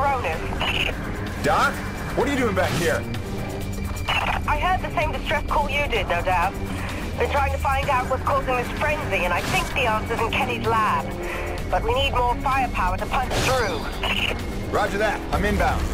drone is. Doc? What are you doing back here? I heard the same distress call you did, no doubt. Been trying to find out what's causing this frenzy, and I think the answer's in Kenny's lab. But we need more firepower to punch through. Roger that. I'm inbound.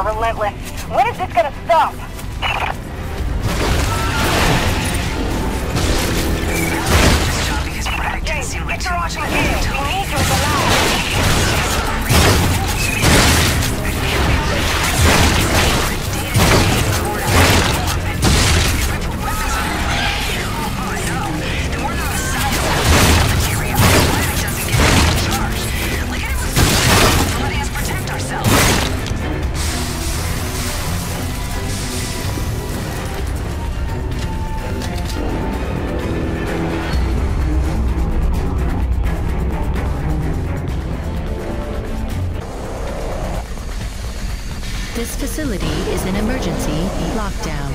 Relentless. When is this gonna stop? James, get your option here. We need you at the lab. This facility is an emergency lockdown.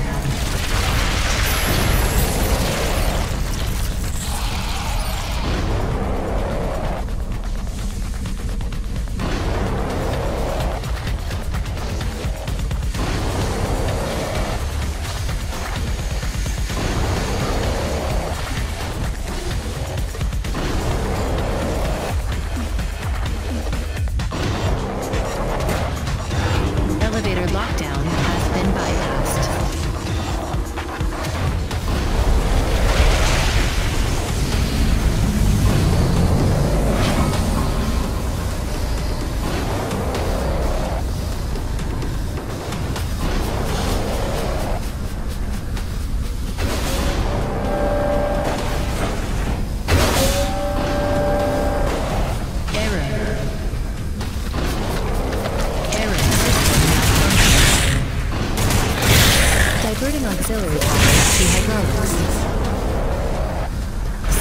Elevator lockdown has been bypassed. Diverting auxiliary power to hydraulics.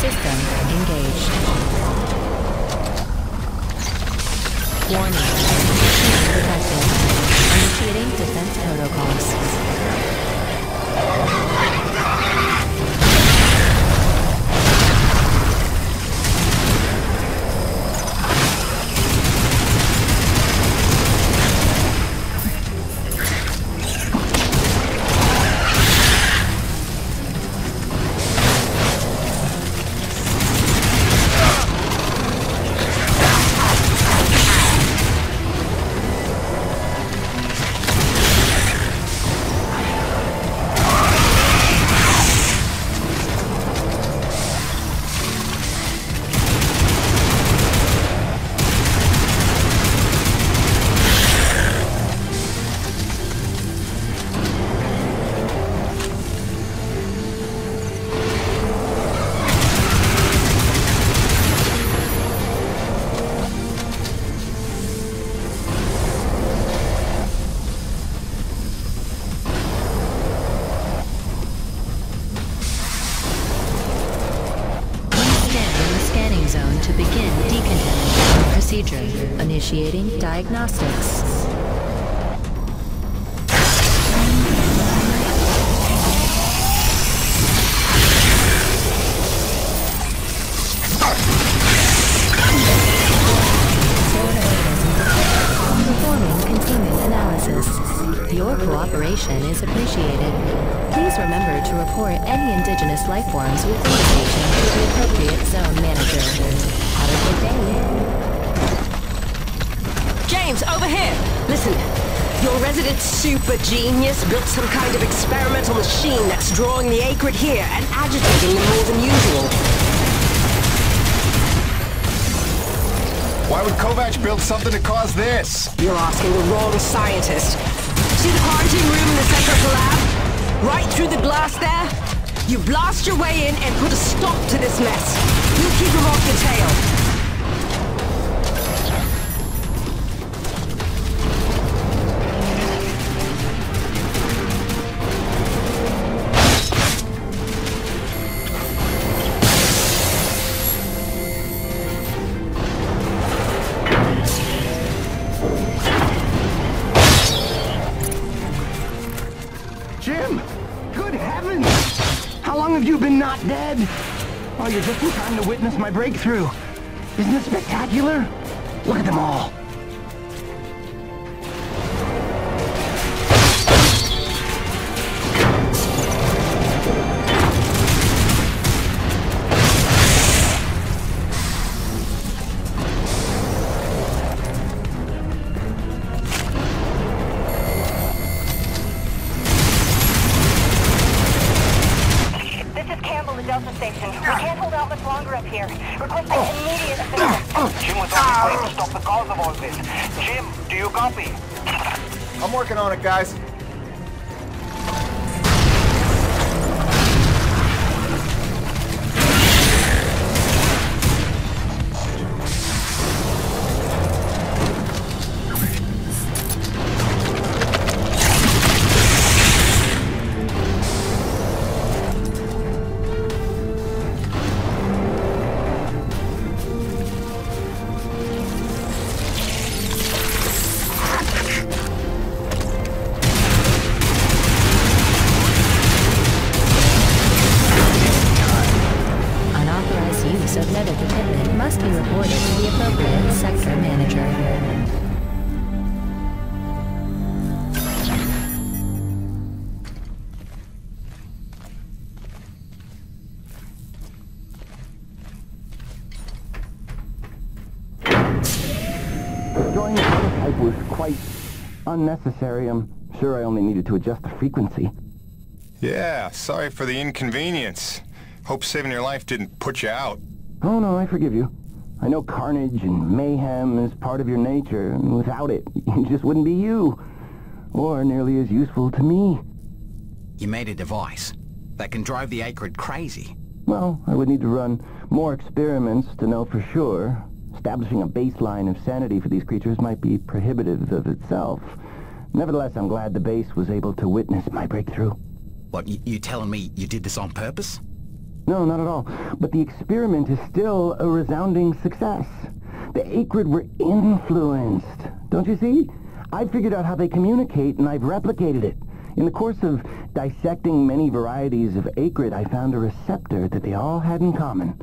System engaged. Warning. Detected. Initiating defense protocols. To begin decontamination procedure. Initiating diagnostics. Performing containment analysis. Your cooperation is appreciated. Please remember to report any indigenous life forms within the station to the appropriate zone manager. Have a good day. James, over here! Listen, your resident super genius built some kind of experimental machine that's drawing the acrid here and agitating them more than usual. Why would Kovac build something to cause this? You're asking the wrong scientist. See the quarantine room in the center of the lab? Right through the glass there? You blast your way in and put a stop to this mess. You keep him off your tail. Jim! Good heavens! How long have you been not dead? Oh, you're just in time to witness my breakthrough. Isn't it spectacular? Look at them all. Delta Station. We can't hold out much longer up here. Requesting immediate assistance. Jim was on his way to stop the cause of all this. Jim, do you copy? I'm working on it, guys. Genetic equipment must be reported to the appropriate sector manager. Destroying the prototype was quite unnecessary. I'm sure I only needed to adjust the frequency. Yeah, sorry for the inconvenience. Hope saving your life didn't put you out. Oh no, I forgive you. I know carnage and mayhem is part of your nature, and without it, you just wouldn't be you. Or nearly as useful to me. You made a device that can drive the acrid crazy. Well, I would need to run more experiments to know for sure. Establishing a baseline of sanity for these creatures might be prohibitive of itself. Nevertheless, I'm glad the base was able to witness my breakthrough. What, you telling me you did this on purpose? No, not at all. But the experiment is still a resounding success. The acrid were influenced. Don't you see? I figured out how they communicate, and I've replicated it. In the course of dissecting many varieties of acrid, I found a receptor that they all had in common.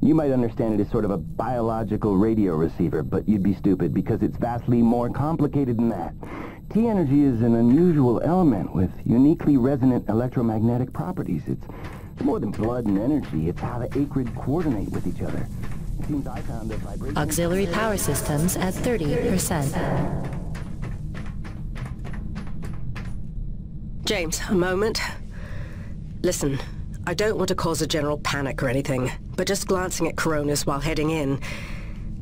You might understand it as sort of a biological radio receiver, but you'd be stupid because it's vastly more complicated than that. T-energy is an unusual element with uniquely resonant electromagnetic properties. It's more than blood and energy. It's how the acrid coordinate with each other. It seems I found a vibration... Auxiliary power systems at 30%. James, a moment. Listen, I don't want to cause a general panic or anything, but just glancing at Coronis while heading in,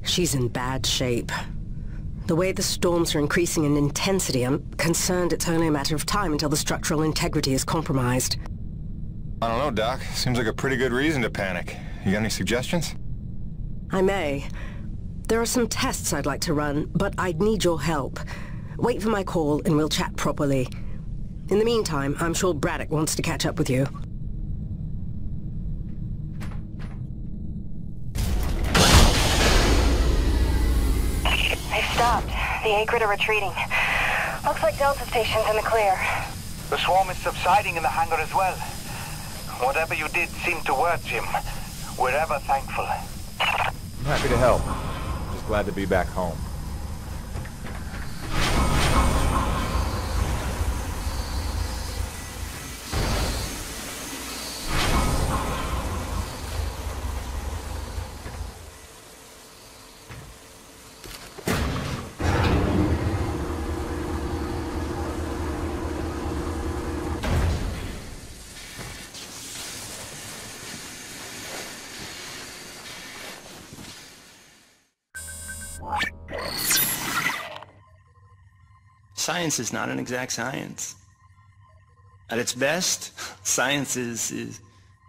she's in bad shape. The way the storms are increasing in intensity, I'm concerned it's only a matter of time until the structural integrity is compromised. I don't know, Doc. Seems like a pretty good reason to panic. You got any suggestions? I may. There are some tests I'd like to run, but I'd need your help. Wait for my call and we'll chat properly. In the meantime, I'm sure Braddock wants to catch up with you. They've stopped. The acrid are retreating. Looks like Delta Station's in the clear. The swarm is subsiding in the hangar as well. Whatever you did seemed to work, Jim. We're ever thankful. I'm happy to help. Just glad to be back home. Science is not an exact science. At its best, science is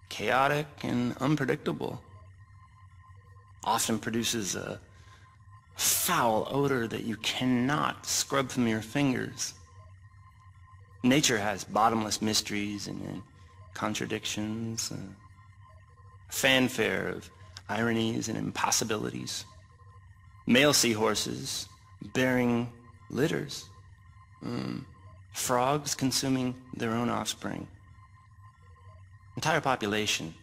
chaotic and unpredictable. Often produces a foul odor that you cannot scrub from your fingers. Nature has bottomless mysteries and contradictions, fanfare of ironies and impossibilities. Male seahorses bearing litters. Frogs consuming their own offspring. Entire population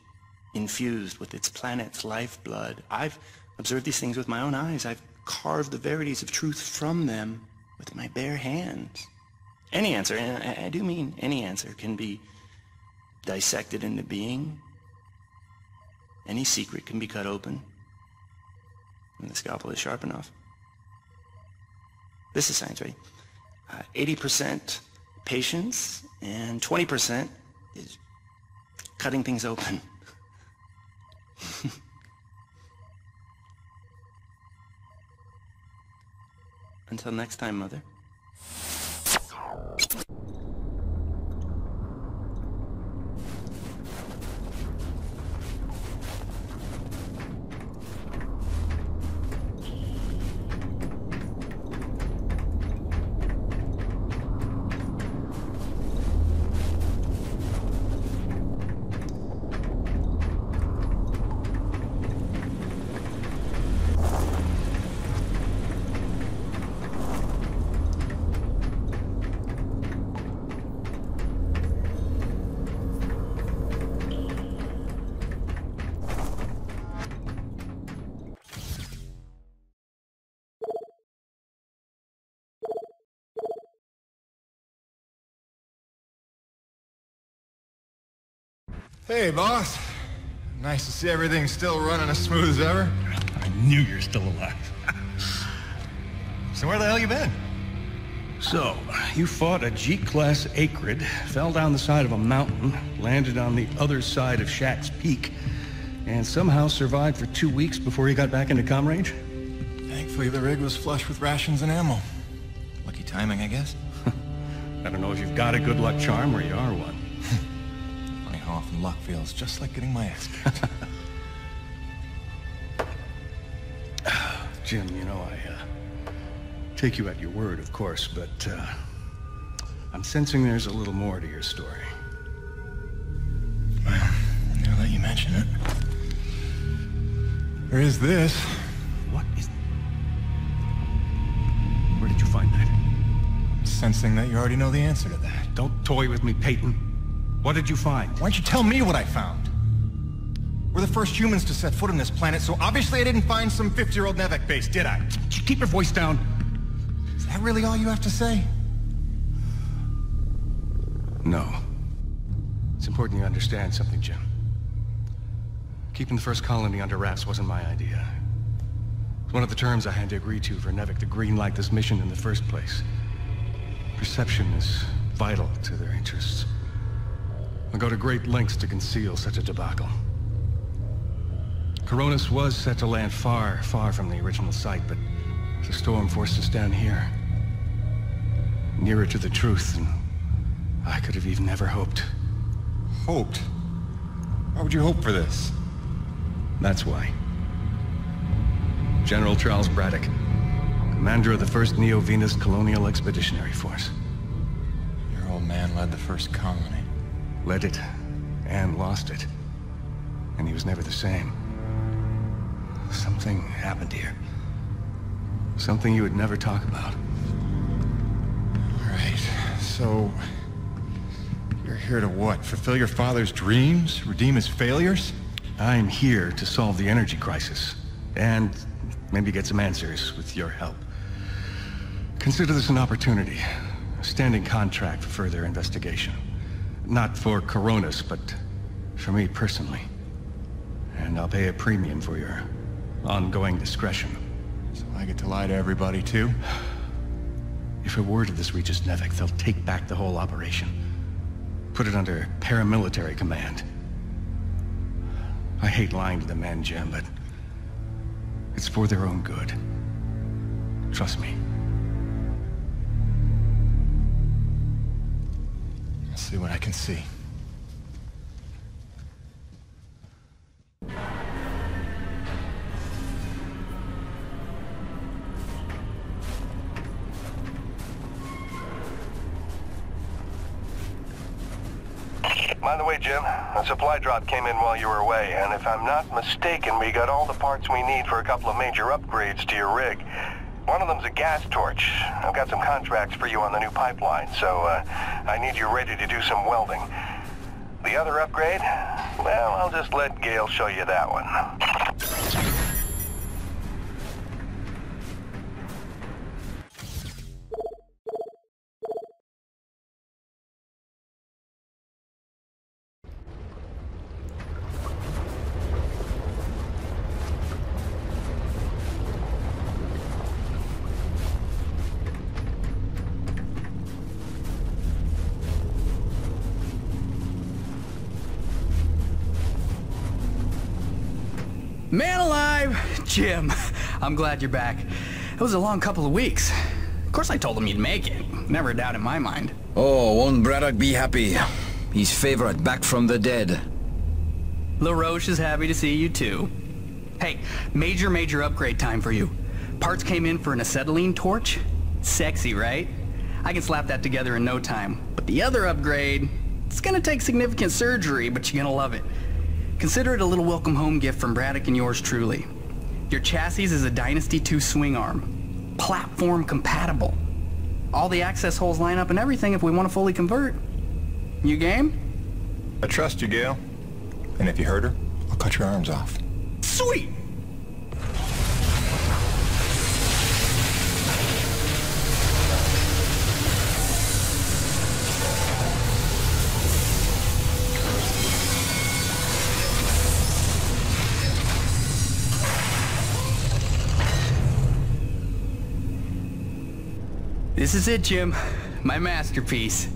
infused with its planet's lifeblood. I've observed these things with my own eyes. I've carved the verities of truth from them with my bare hands. Any answer, and I do mean any answer, can be dissected into being. Any secret can be cut open when the scalpel is sharp enough. This is science, right? 80% patience and 20% is cutting things open. Until next time, Mother. Hey, boss. Nice to see everything still running as smooth as ever. I knew you were still alive. So where the hell you been? So, you fought a G-class acrid, fell down the side of a mountain, landed on the other side of Shack's Peak, and somehow survived for 2 weeks before you got back into comm range? Thankfully, the rig was flush with rations and ammo. Lucky timing, I guess. I don't know if you've got a good luck charm or you are one. Funny how often luck feels just like getting my ass kicked. Jim, you know, I take you at your word, of course, but I'm sensing there's a little more to your story. Well, now that you mention it, there is this. What is... Where did you find that? Sensing that you already know the answer to that. Don't toy with me, Peyton. What did you find? Why don't you tell me what I found? We're the first humans to set foot on this planet, so obviously I didn't find some 50-year-old Nevek base, did I? Keep your voice down. Is that really all you have to say? No. It's important you understand something, Jim. Keeping the first colony under wraps wasn't my idea. It's one of the terms I had to agree to for Nevek to greenlight this mission in the first place. Perception is vital to their interests. I'll go to great lengths to conceal such a debacle. Coronis was set to land far, far from the original site, but the storm forced us down here. Nearer to the truth than I could have even ever hoped. Hoped? Why would you hope for this? That's why. General Charles Braddock, commander of the 1st Neo-Venus Colonial Expeditionary Force. Your old man led the first colony. Led it, and lost it. And he was never the same. Something happened here. Something you would never talk about. All right, so... you're here to what? Fulfill your father's dreams? Redeem his failures? I'm here to solve the energy crisis. And maybe get some answers with your help. Consider this an opportunity. A standing contract for further investigation. Not for Coronis, but for me personally. And I'll pay a premium for your ongoing discretion. So I get to lie to everybody, too? If a word of this reaches Nevek, they'll take back the whole operation. Put it under paramilitary command. I hate lying to the men, Jim, but it's for their own good. Trust me. See what I can see. By the way, Jim, a supply drop came in while you were away, and if I'm not mistaken, we got all the parts we need for a couple of major upgrades to your rig. One of them's a gas torch. I've got some contracts for you on the new pipeline, so I need you ready to do some welding. The other upgrade? Well, I'll just let Gale show you that one. Man alive! Jim, I'm glad you're back. It was a long couple of weeks. Of course I told him you'd make it. Never a doubt in my mind. Oh, won't Braddock be happy? His favorite back from the dead. LaRoche is happy to see you too. Hey, major upgrade time for you. Parts came in for an acetylene torch. Sexy, right? I can slap that together in no time. But the other upgrade, it's gonna take significant surgery, but you're gonna love it. Consider it a little welcome home gift from Braddock and yours truly. Your chassis is a Dynasty 2 swing arm. Platform compatible. All the access holes line up and everything if we want to fully convert. You game? I trust you, Gale. And if you hurt her, I'll cut your arms off. Sweet! This is it, Jim. My masterpiece.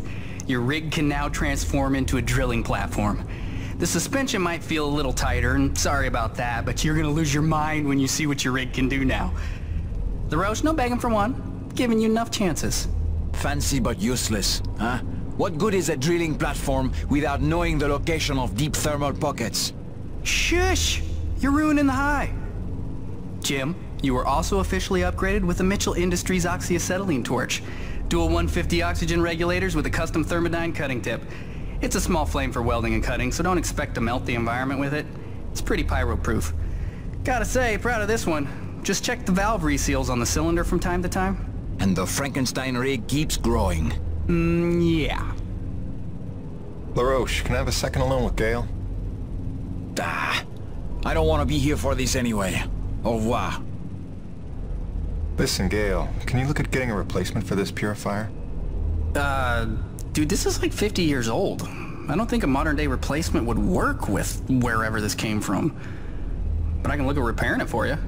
Your rig can now transform into a drilling platform. The suspension might feel a little tighter, and sorry about that, but you're gonna lose your mind when you see what your rig can do now. LaRoche, no begging for one. Giving you enough chances. Fancy but useless, huh? What good is a drilling platform without knowing the location of deep thermal pockets? Shush! You're ruining the high. Jim, you were also officially upgraded with the Mitchell Industries oxyacetylene torch. Dual 150 oxygen regulators with a custom thermodyne cutting tip. It's a small flame for welding and cutting, so don't expect to melt the environment with it. It's pretty pyro-proof. Gotta say, proud of this one. Just check the valve reseals on the cylinder from time to time. And the Frankenstein rig keeps growing. Yeah. LaRoche, can I have a second alone with Gale? I don't want to be here for this anyway. Au revoir. Listen, Gale, can you look at getting a replacement for this purifier? Dude, this is like 50 years old. I don't think a modern-day replacement would work with wherever this came from. But I can look at repairing it for you.